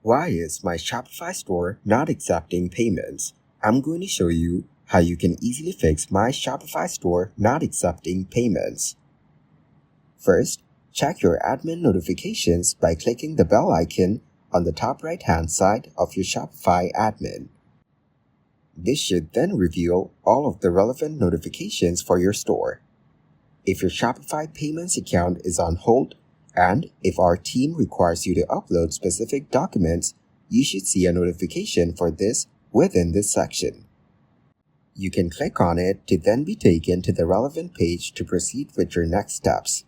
Why is my Shopify store not accepting payments? I'm going to show you how you can easily fix my Shopify store not accepting payments. First, check your admin notifications by clicking the bell icon on the top right-hand side of your Shopify admin. This should then reveal all of the relevant notifications for your store. If your Shopify payments account is on hold, and if our team requires you to upload specific documents, you should see a notification for this within this section. You can click on it to then be taken to the relevant page to proceed with your next steps.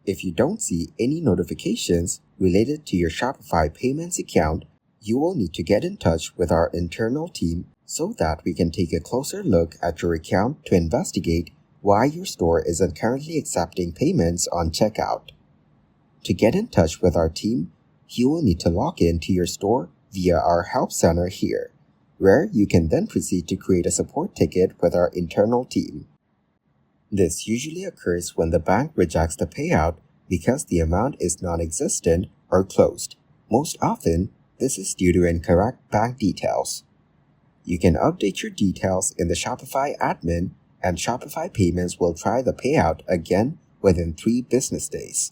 If you don't see any notifications related to your Shopify payments account, you will need to get in touch with our internal team so that we can take a closer look at your account to investigate why your store isn't currently accepting payments on checkout. To get in touch with our team, you will need to log in to your store via our Help Center here, where you can then proceed to create a support ticket with our internal team. This usually occurs when the bank rejects the payout because the amount is non-existent or closed. Most often, this is due to incorrect bank details. You can update your details in the Shopify admin, and Shopify Payments will try the payout again within 3 business days.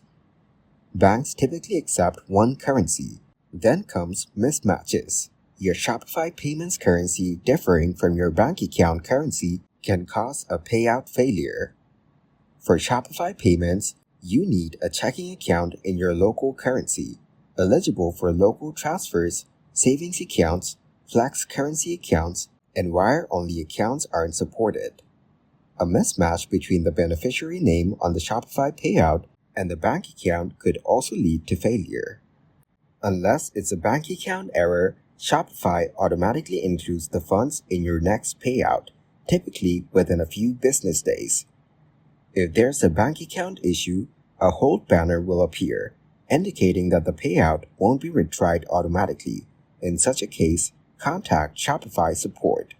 Banks typically accept one currency. Then comes mismatches. Your Shopify Payments currency differing from your bank account currency can cause a payout failure. For Shopify Payments, you need a checking account in your local currency, eligible for local transfers, savings accounts, flex currency accounts, and wire-only accounts aren't supported. A mismatch between the beneficiary name on the Shopify payout and the bank account could also lead to failure. Unless it's a bank account error, Shopify automatically includes the funds in your next payout, typically within a few business days. If there's a bank account issue, a hold banner will appear, indicating that the payout won't be retried automatically. In such a case, contact Shopify support.